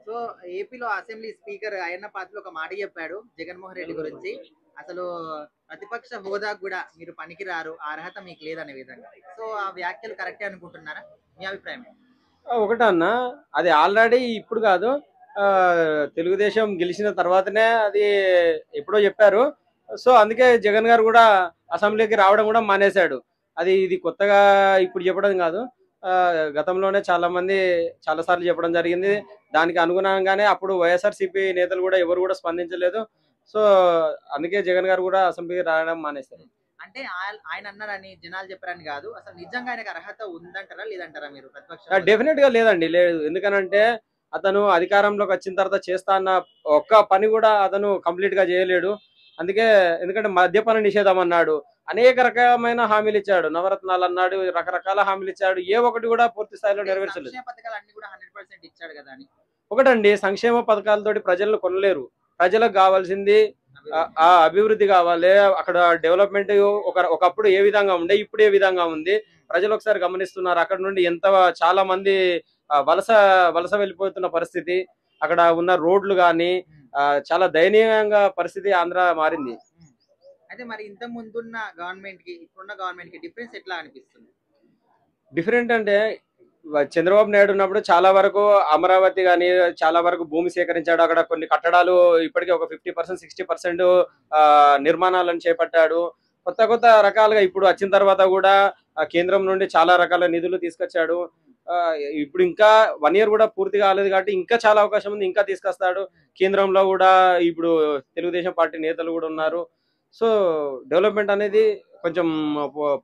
So ఏపీలో assembly speaker Ayyanna పాత్రలో ఒక మాట చెప్పాడు జగన్మోహన్ రెడ్డి గురించి. అసలు ప్రతిపక్ష హోదా కూడా మీరు పనికిరారు, ఆ అర్హత మీకు లేదనే విధంగా. సో ఆ వ్యాఖ్యలు కరెక్టే అనుకుంటున్నారా? మీ అభిప్రాయం ఏంటి? ఒకటన్న, అది ఆల్రెడీ ఇప్పుడు కాదు, ఆ, తెలుగుదేశం గెలిచిన తర్వాతనే అది ఎప్పుడో చెప్పారు. సో అందుకే జగన్ గారు కూడా అసెంబ్లీకి రావడం కూడా మానేశాడు. ఇది కొత్తగా ఇప్పుడు చెప్పడం కాదు. ఆ, గతంలోనే చాలా మంది చాలా సార్లు చెప్పడం జరిగింది. దానికి అనుగుణంగానే అప్పుడు వైఎస్ఆర్సీపీ నేతలు కూడా ఎవరు కూడా స్పందించలేదు. సో అందుకే జగన్ గారు కూడా అసెంబ్లీకి రావడం మానేశారు. అంటే ఆయన అన్నారని జనాలు చెప్పారని కాదు, అసలు నిజంగా ఆయనకు అర్హత ఉందంటారా లేదంటారా మీరు ప్రతిపక్ష హోదా? డెఫినెట్ గా లేదండి, లేదు. ఎందుకనంటే అతను అధికారంలోకి వచ్చిన తర్వాత చేస్తా అన్న ఒక్క పని కూడా అతను కంప్లీట్ గా చేయలేడు. అందుకే, ఎందుకంటే మద్యపాన నిషేధం అన్నాడు, అనేక రకమైన హామీలు ఇచ్చాడు, నవరత్నాలు అన్నాడు, రకరకాల హామీలు ఇచ్చాడు, ఏ ఒక్కటి కూడా పూర్తి స్థాయిలో అంటే నెరవేర్చలేదు. సంక్షేమ పథకాలు అన్ని కూడా 100% ఇచ్చాడు కదా అని. ఒకటండి, సంక్షేమ పథకాలతోటి ప్రజలను కొనలేరు. ప్రజలకు కావాల్సింది ఆ అభివృద్ధి కావాలి. అక్కడ డెవలప్మెంట్ ఒకప్పుడు ఏ విధంగా ఉండే, ఇప్పుడు ఏ విధంగా ఉంది ప్రజలు ఒకసారి గమనిస్తున్నారు. అక్కడ నుండి చాలా మంది వలస వలస వెళ్ళిపోతున్న పరిస్థితి, అక్కడ ఉన్న రోడ్లు కానీ చాలా దయనీయంగా పరిస్థితి ఆంధ్ర మారింది. అయితే మరి ఇంత ముందున్న గవర్నమెంట్ కి ఇప్పుడున్న గవర్నమెంట్ కి డిఫరెన్స్ ఎట్లా అనిపిస్తుంది? డిఫరెంట్ అంటే, చంద్రబాబు నాయుడు ఉన్నప్పుడు చాలా వరకు అమరావతి కానీ చాలా వరకు భూమి సేకరించాడు. అక్కడ కొన్ని కట్టడాలు ఇప్పటికే ఒక 50% 60% నిర్మాణాలను చేపట్టాడు. కొత్త కొత్త రకాలుగా ఇప్పుడు వచ్చిన తర్వాత కూడా కేంద్రం నుండి చాలా రకాల నిధులు తీసుకొచ్చాడు. ఇప్పుడు ఇంకా 1 ఇయర్ కూడా పూర్తి కాలేదు కాబట్టి ఇంకా చాలా అవకాశం ఉంది, ఇంకా తీసుకొస్తాడు. కేంద్రంలో కూడా ఇప్పుడు తెలుగుదేశం పార్టీ నేతలు కూడా ఉన్నారు. సో డెవలప్మెంట్ అనేది కొంచెం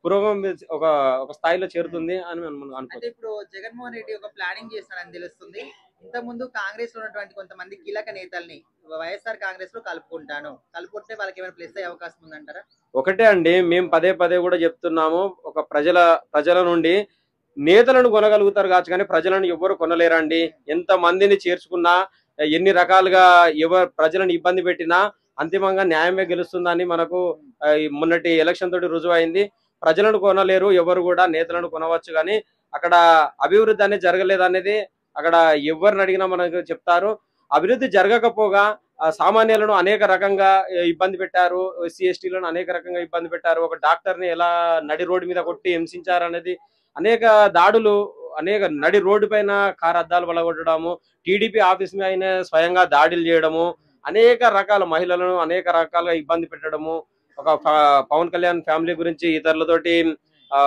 పురోగమి ఒక ఒక స్థాయిలో చేరుతుంది అని మనం అంటే అనుకోవచ్చు. ఇప్పుడు జగన్మోహన్ రెడ్డి ఒక ప్లానింగ్ చేస్తాడని తెలుస్తుంది. ఇంత ముందు కాంగ్రెస్ లో ఉన్నటువంటి కొంతమంది కీలక నేతల్ని వైఎస్ఆర్ కాంగ్రెస్ లో కలుపుకుంటే వాళ్ళకి ఏమైనా ప్లస్ అయ్యే అవకాశం ఉందంటారా? ఒకటే అండి, మేము పదే పదే కూడా చెప్తున్నాము, ఒక ప్రజల నుండి నేతలను కొనగలుగుతారు కావచ్చు కానీ ప్రజలను ఎవరు కొనలేరండి. ఎంత మందిని చేర్చుకున్నా, ఎన్ని రకాలుగా ప్రజలను ఇబ్బంది పెట్టినా అంతిమంగా న్యాయమే గెలుస్తుందని మనకు ఈ మొన్నటి ఎలక్షన్ తోటి రుజువైంది. ప్రజలను కొనలేరు ఎవరు కూడా, నేతలను కొనవచ్చు కానీ అక్కడ అభివృద్ధి అనేది జరగలేదు అనేది అక్కడ ఎవరిని అడిగినా మనకు చెప్తారు. అభివృద్ధి జరగకపోగా సామాన్యులను అనేక రకంగా ఇబ్బంది పెట్టారు, ఎస్సీ ఎస్టీలను అనేక రకంగా ఇబ్బంది పెట్టారు. ఒక డాక్టర్ని ఎలా నడి రోడ్డు మీద కొట్టి హింసించారు అనేది, అనేక దాడులు, అనేక నడి రోడ్డు పైన కారు అద్దాలు పలగొట్టడము, టీడీపీ ఆఫీస్ మీద స్వయంగా దాడులు చేయడము, అనేక రకాల మహిళలను అనేక రకాలుగా ఇబ్బంది పెట్టడము, ఒక పవన్ కళ్యాణ్ ఫ్యామిలీ గురించి ఇతరులతోటి ఆ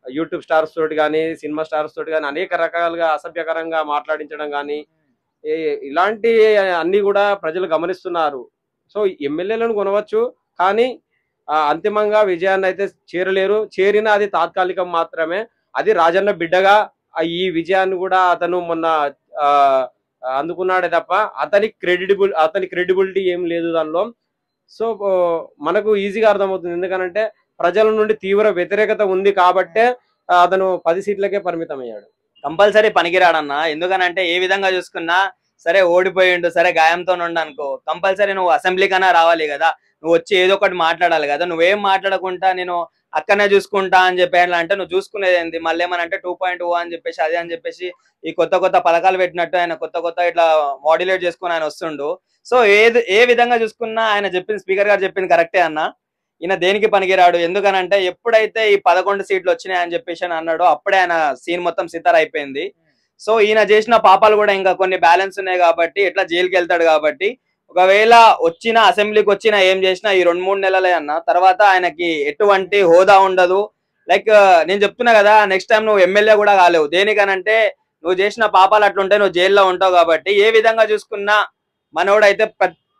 యూట్యూబ్ స్టార్స్ తోటి కానీ సినిమా స్టార్స్ తోటి కానీ అనేక రకాలుగా అసభ్యకరంగా మాట్లాడించడం కానీ, ఇలాంటి అన్ని కూడా ప్రజలు గమనిస్తున్నారు. సో ఎమ్మెల్యేలను కొనవచ్చు కానీ అంతిమంగా విజయాన్ని అయితే చేరలేరు. చేరినా అది తాత్కాలికం మాత్రమే. అది రాజన్న బిడ్డగా ఈ విజయాన్ని కూడా అతను మొన్న అందుకున్నాడే తప్ప అతని క్రెడిబిలిటీ ఏం లేదు దానిలో. సో మనకు ఈజీగా అర్థమవుతుంది, ఎందుకనంటే ప్రజల నుండి తీవ్ర వ్యతిరేకత ఉంది కాబట్టే అతను 10 సీట్లకే పరిమితం అయ్యాడు. కంపల్సరీ పనికిరాడన్నా. ఎందుకనంటే ఏ విధంగా చూసుకున్నా సరే ఓడిపోయిండు, సరే గాయంతో ఉండు అనుకో, కంపల్సరీ నువ్వు అసెంబ్లీ కన్నా రావాలి కదా, నువ్వు వచ్చి ఏదో ఒకటి మాట్లాడాలి కదా. నువ్వేం మాట్లాడకుండా నేను అక్కడనే చూసుకుంటా అని చెప్పి అంటే నువ్వు చూసుకునేది ఏంది? మళ్ళీ ఏమనంటే 2.0 అని చెప్పేసి అదే అని చెప్పేసి ఈ కొత్త కొత్త పథకాలు పెట్టినట్టు ఆయన కొత్త కొత్త ఇట్లా మాడ్యులేట్ చేసుకుని ఆయన వస్తుండు. సో ఏ విధంగా చూసుకున్నా ఆయన చెప్పింది, స్పీకర్ గారు చెప్పింది కరెక్టే అన్న. ఈయన దేనికి పనికిరాడు. ఎందుకనంటే ఎప్పుడైతే ఈ 11 సీట్లు వచ్చినాయి అని చెప్పేసి అన్నాడో అప్పుడే ఆయన సీన్ మొత్తం సితార్ అయిపోయింది. సో ఈయన చేసిన పాపాలు కూడా ఇంకా కొన్ని బ్యాలెన్స్ ఉన్నాయి కాబట్టి ఎట్లా జైలుకి వెళ్తాడు కాబట్టి, ఒకవేళ అసెంబ్లీకి వచ్చినా ఏం చేసినా ఈ 2-3 నెలలే అన్న, తర్వాత ఆయనకి ఎటువంటి హోదా ఉండదు. లైక్ నేను చెప్తున్నా కదా, నెక్స్ట్ టైం నువ్వు ఎమ్మెల్యే కూడా కాలేవు. దేనికనంటే నువ్వు చేసిన పాపాలు అట్లుంటే నువ్వు జైల్లో ఉంటావు కాబట్టి. ఏ విధంగా చూసుకున్నా మనోడైతే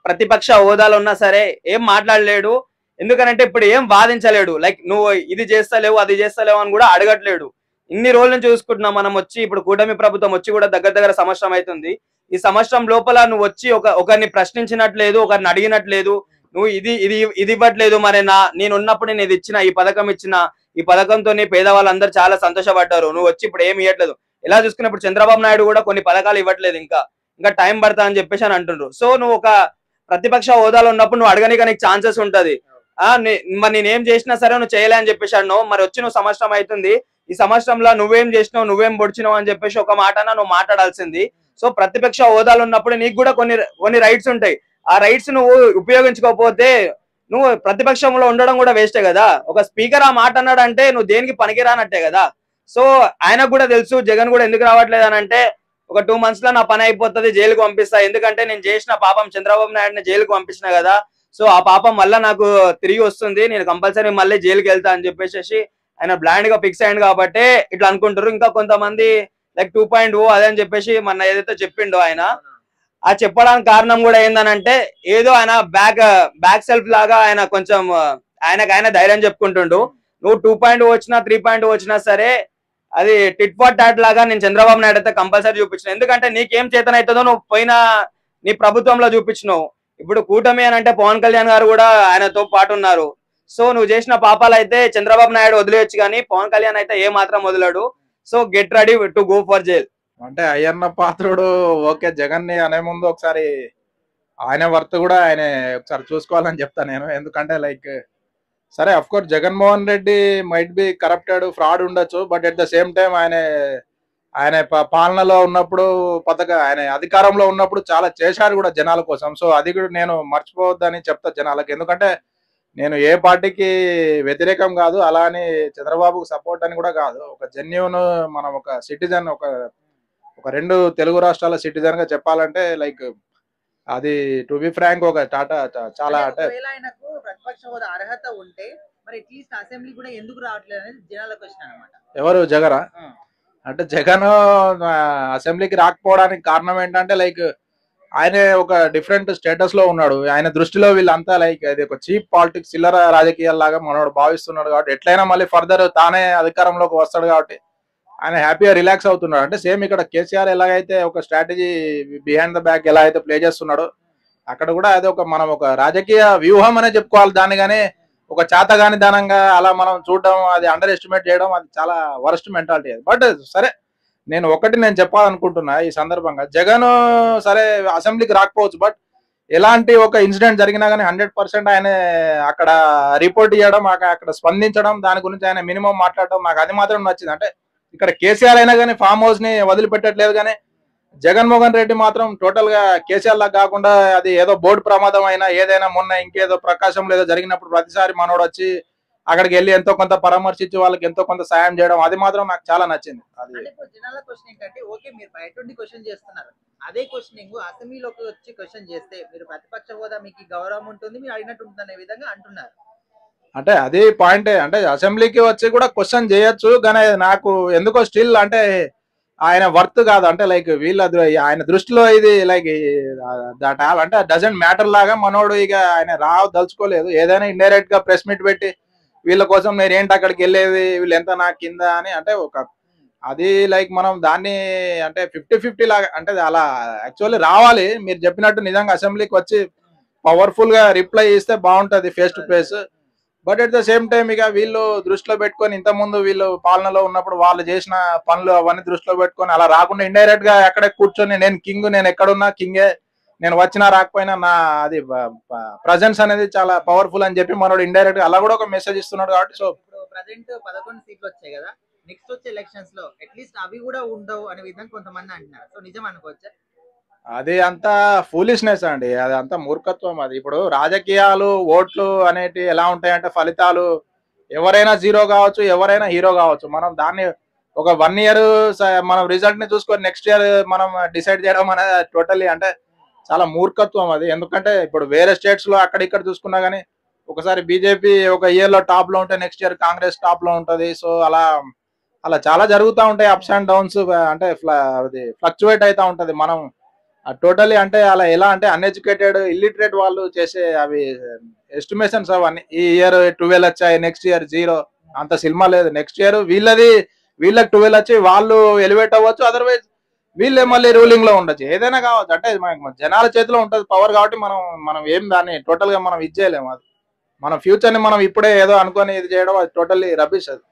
ప్రతిపక్ష హోదాలో ఉన్నా సరే ఏం మాట్లాడలేడు. ఎందుకనంటే ఇప్పుడు ఏం వాదించలేడు. లైక్ నువ్వు ఇది చేస్తలేవు అది చేస్తలేవు అని కూడా అడగట్లేడు. ఇన్ని రోజుల నుంచి చూసుకుంటున్నాం మనం వచ్చి, ఇప్పుడు కూటమి ప్రభుత్వం వచ్చి కూడా దగ్గర సంవత్సరం అవుతుంది. ఈ సంవత్సరం లోపల నువ్వు వచ్చి ఒకరిని ప్రశ్నించినట్లేదు, ఒకరిని అడిగినట్లేదు, నువ్వు ఇది ఇది ఇది ఇవ్వట్లేదు. మరి నేను ఉన్నప్పుడు నేను ఇది ఇచ్చిన, ఈ పథకం ఇచ్చిన, ఈ పథకంతో పేదవాళ్ళందరూ చాలా సంతోషపడ్డారు, నువ్వు వచ్చి ఇప్పుడు ఏమి ఇవ్వట్లేదు. ఎలా చూసుకున్నప్పుడు చంద్రబాబు నాయుడు కూడా కొన్ని పథకాలు ఇవ్వట్లేదు, ఇంకా టైం పడతా అని చెప్పేసి అని అంటుండ్రు. సో నువ్వు ఒక ప్రతిపక్ష హోదాలో ఉన్నప్పుడు నువ్వు అడగనిక నీకు ఛాన్సెస్ ఉంటది. మరి నేనేం చేసినా సరే నువ్వు చేయలే అని చెప్పేసి అన్నావు. మరి వచ్చి నువ్వు సంవత్సరం అవుతుంది, ఈ సంవత్సరంలో నువ్వేం చేసినావు, నువ్వేం పొడిచినావు అని చెప్పేసి ఒక మాట నువ్వు మాట్లాడాల్సింది. సో ప్రతిపక్ష హోదాలు ఉన్నప్పుడు నీకు కూడా కొన్ని రైట్స్ ఉంటాయి. ఆ రైట్స్ నువ్వు ఉపయోగించుకోకపోతే నువ్వు ప్రతిపక్షంలో ఉండడం కూడా వేస్టే కదా. ఒక స్పీకర్ ఆ మాట అన్నాడంటే నువ్వు దేనికి పనికిరానట్టే కదా. సో ఆయనకు కూడా తెలుసు జగన్ కూడా ఎందుకు రావట్లేదు అని అంటే, ఒక 2 months లో నా పని అయిపోతుంది, జైలుకు పంపిస్తా, ఎందుకంటే నేను చేసిన పాపం చంద్రబాబు నాయుడుని జైలుకు పంపించిన కదా, సో ఆ పాపం మళ్ళీ నాకు తిరిగి వస్తుంది, నేను కంపల్సరీ మళ్ళీ జైలుకి వెళ్తా అని చెప్పేసి ఆయన బ్లాండ్ గా ఫిక్స్ అయ్యింది కాబట్టి ఇట్లా అనుకుంటారు. ఇంకా కొంతమంది లైక్ 2.0 అదే అని చెప్పేసి మొన్న ఏదైతే చెప్పిండో ఆయన, ఆ చెప్పడానికి కారణం కూడా ఏందనంటే ఏదో ఆయన బ్యాక్ సెల్ఫ్ లాగా ఆయన కొంచెం ఆయన ధైర్యం చెప్పుకుంటుండు. నువ్వు 2.0 వచ్చినా 3.0 వచ్చినా సరే అది టిట్ ఫార్ టాట్ లాగా నేను చంద్రబాబు నాయుడు అయితే కంపల్సరీ చూపించిన. ఎందుకంటే నీకేం చేతనైతుందో నువ్వు పోయిన నీ ప్రభుత్వంలో చూపించినావు. ఇప్పుడు కూటమి అని అంటే పవన్ కళ్యాణ్ గారు కూడా ఆయనతో పాటు ఉన్నారు. సో నువ్వు చేసిన పాపాలు అయితే చంద్రబాబు నాయుడు వదిలేయచ్చు, కానీ పవన్ కళ్యాణ్ అయితే ఏ మాత్రం వదలడు. So get ready to go for jail. అంటే అయ్యన్న పాత్రుడు ఓకే, జగన్ ని అనే ముందు ఒకసారి ఆయన వర్త్ కూడా ఆయన ఒకసారి చూసుకోవాలని చెప్తాను నేను. ఎందుకంటే లైక్ సరే of course Jaganmohan Reddy might be corrupted, fraud ఉండొచ్చు, but at the same time ఆయన పాలనలో ఉన్నప్పుడు ఆయన అధికారంలో ఉన్నప్పుడు చాలా చేశారు కూడా జనాల కోసం. సో అది కూడా నేను మర్చిపోవద్దని చెప్తా జనాలకు. ఎందుకంటే నేను ఏ పార్టీకి వ్యతిరేకం కాదు, అలా అని చంద్రబాబుకు సపోర్ట్ అని కూడా కాదు. ఒక జెన్యూన్ మనం ఒక సిటిజన్, ఒక 2 తెలుగు రాష్ట్రాల సిటిజన్ గా చెప్పాలంటే లైక్ అది టు బి ఫ్రాంక్ ఒక టాటా చాలా అంటే ఆయనకు ప్రతిపక్ష హోదా అర్హత ఉంటే మరి అట్లీస్ట్ అసెంబ్లీ కూడా ఎందుకు రావట్లేదు అనేది జనాల క్వశ్చన్ అన్నమాట. ఎవరు జగన్ అంటే జగన్ అసెంబ్లీకి రాకపోవడానికి కారణం ఏంటంటే లైక్ ఆయన ఒక డిఫరెంట్ స్టేటస్ లో ఉన్నాడు. ఆయన దృష్టిలో వీళ్ళంతా లైక్ అది ఒక చీప్ పాలిటిక్స్, చిల్లర రాజకీయాల లాగా మనోడు భావిస్తున్నాడు. కాబట్టి ఎట్లయినా మళ్ళీ ఫర్దర్ తానే అధికారంలోకి వస్తాడు కాబట్టి ఆయన హ్యాపీగా రిలాక్స్ అవుతున్నాడు. అంటే సేమ్ ఇక్కడ కేసీఆర్ ఎలాగైతే ఒక స్ట్రాటజీ బిహైండ్ ద బ్యాక్ ఎలా అయితే ప్లే చేస్తున్నాడో అక్కడ కూడా అది మనం ఒక రాజకీయ వ్యూహం అనే చెప్పుకోవాలి దాన్ని. కానీ ఒక చాతగాని దానంగా అలా మనం చూడడం, అది అండర్ ఎస్టిమేట్ చేయడం, అది చాలా వరస్ట్ మెంటాలిటీ అది. బట్ సరే నేను చెప్పాలనుకుంటున్నా ఈ సందర్భంగా, జగన్ సరే అసెంబ్లీకి రాకపోవచ్చు, బట్ ఎలాంటి ఒక ఇన్సిడెంట్ జరిగినా కానీ 100% ఆయన అక్కడ రిపోర్ట్ చేయడం, అక్కడ స్పందించడం, దాని గురించి ఆయన మినిమం మాట్లాడడం, నాకు అది మాత్రం నచ్చింది. అంటే ఇక్కడ కేసీఆర్ అయినా కానీ ఫామ్ హౌస్ ని వదిలిపెట్టట్లేదు, కానీ జగన్మోహన్ రెడ్డి మాత్రం టోటల్ గా కేసీఆర్ లాగా కాకుండా అది ఏదో బోర్డు ప్రమాదం అయినా ఏదైనా మొన్న ఇంకేదో ప్రకాశంలో ఏదో జరిగినప్పుడు ప్రతిసారి మనోడు వచ్చి అక్కడికి వెళ్ళి ఎంతో కొంత పరామర్శించి వాళ్ళకి ఎంతో కొంత సాయం చేయడం, అది మాత్రం నాకు చాలా నచ్చింది. అది జనాల క్వశ్చన్ ఏంటంటే ఓకే మీరు బయట నుండి క్వశ్చన్ చేస్తున్నారు, అదే క్వశ్చనింగ్ అసెంబ్లీలోకి వచ్చి క్వశ్చన్ చేస్తే మీరు ప్రతిపక్ష హోదా మీకు గౌరవం ఉంటుంది, మీరు అడిగినట్టు ఉంటుంది అనే విధంగా అంటున్నారు. అంటే అదే పాయింటే, అంటే అసెంబ్లీకి వచ్చి కూడా క్వశ్చన్ చేయొచ్చు, కానీ నాకు ఎందుకో స్టిల్ అంటే ఆయన వర్త్ కాదు. అంటే లైక్ ఆయన దృష్టిలో ఇది లైక్ దట్ అంటే డజంట్ మ్యాటర్ లాగా మనోడు ఇక ఆయన దలుచుకోలేదు. ఏదైనా ఇండైరెక్ట్ గా ప్రెస్ మీట్ పెట్టి వీళ్ళ కోసం నేను ఏంటి అక్కడికి వెళ్ళేది, వీళ్ళు ఎంత నా కింద అని, అంటే అది లైక్ మనం దాన్ని అంటే 50-50 లాగా, అంటే అలా యాక్చువల్లీ రావాలి. మీరు చెప్పినట్టు నిజంగా అసెంబ్లీకి వచ్చి పవర్ఫుల్ గా రిప్లై ఇస్తే బాగుంటది face to face. But at the same time ఇక వీళ్ళు దృష్టిలో పెట్టుకొని ఇంతకుముందు వీళ్ళు పాలనలో ఉన్నప్పుడు వాళ్ళు చేసిన పనులు అవన్నీ దృష్టిలో పెట్టుకొని అలా రాకుండా ఇండైరెక్ట్ గా ఎక్కడే కూర్చొని నేను కింగ్, నేను ఎక్కడున్నా కింగే, నేను వచ్చినా రాకపోయినా నా అది ప్రజెన్స్ అనేది చాలా పవర్ఫుల్ అని చెప్పి మనోడు ఇండైరెక్ట్ గా అలా కూడా ఒక మెసేజ్ ఇస్తున్నాడు. కాబట్టి సో ఇప్పుడు ప్రజెంట్ 11 సీట్లు వచ్చాయి కదా, నెక్స్ట్ వచ్చే ఎలక్షన్స్ లో అట్లీస్ట్ అవి కూడా ఉండవు అనే విధంగా కొంతమంది అంటున్నారు. సో నిజం అనుకోవచ్చా? అది అంతా ఫూలిష్నెస్ అండి, అది అంతా మూర్ఖత్వం. అది ఇప్పుడు రాజకీయాలు ఓట్లు అనేటి ఎలా ఉంటాయంటే ఫలితాలు ఎవరైనా జీరో కావచ్చు, ఎవరైనా హీరో కావచ్చు. మనం దాన్ని ఒక 1 year మనం రిజల్ట్ ని చూసుకొని నెక్స్ట్ ఇయర్ మనం డిసైడ్ చేయడం అనేది టోటల్లీ అంటే చాలా మూర్ఖత్వం అది. ఎందుకంటే ఇప్పుడు వేరే స్టేట్స్ లో అక్కడ ఇక్కడ చూసుకున్నా గానీ ఒకసారి బీజేపీ ఒక ఇయర్ లో టాప్ లో ఉంటే నెక్స్ట్ ఇయర్ కాంగ్రెస్ టాప్ లో ఉంటది. సో అలా చాలా జరుగుతూ ఉంటాయి, అప్స్ అండ్ డౌన్స్, అంటే అది ఫ్లక్చువేట్ అవుతా ఉంటది. మనం టోటలీ అంటే అలా ఎలా అంటే అన్ఎడ్యుకేటెడ్, ఇల్లిటరేట్ వాళ్ళు చేసే అవి ఎస్టిమేషన్స్ అవన్నీ. ఈ ఇయర్ 12 వచ్చాయి, నెక్స్ట్ ఇయర్ 0, అంత సినిమా లేదు. నెక్స్ట్ ఇయర్ వీళ్ళకి 12 వచ్చి వాళ్ళు ఎలివేట్ అవ్వచ్చు, అదర్వైజ్ వీళ్ళే మళ్ళీ రూలింగ్ లో ఉండొచ్చు, ఏదైనా కావచ్చు. అంటే జనాల చేతిలో ఉంటది పవర్, కాబట్టి మనం ఏం దాన్ని టోటల్ గా మనం ఇది చేయలేము. అది మన ఫ్యూచర్ ని మనం ఇప్పుడే ఏదో అనుకొని ఇది చేయడం అది టోటల్లీ రబీష్ అది.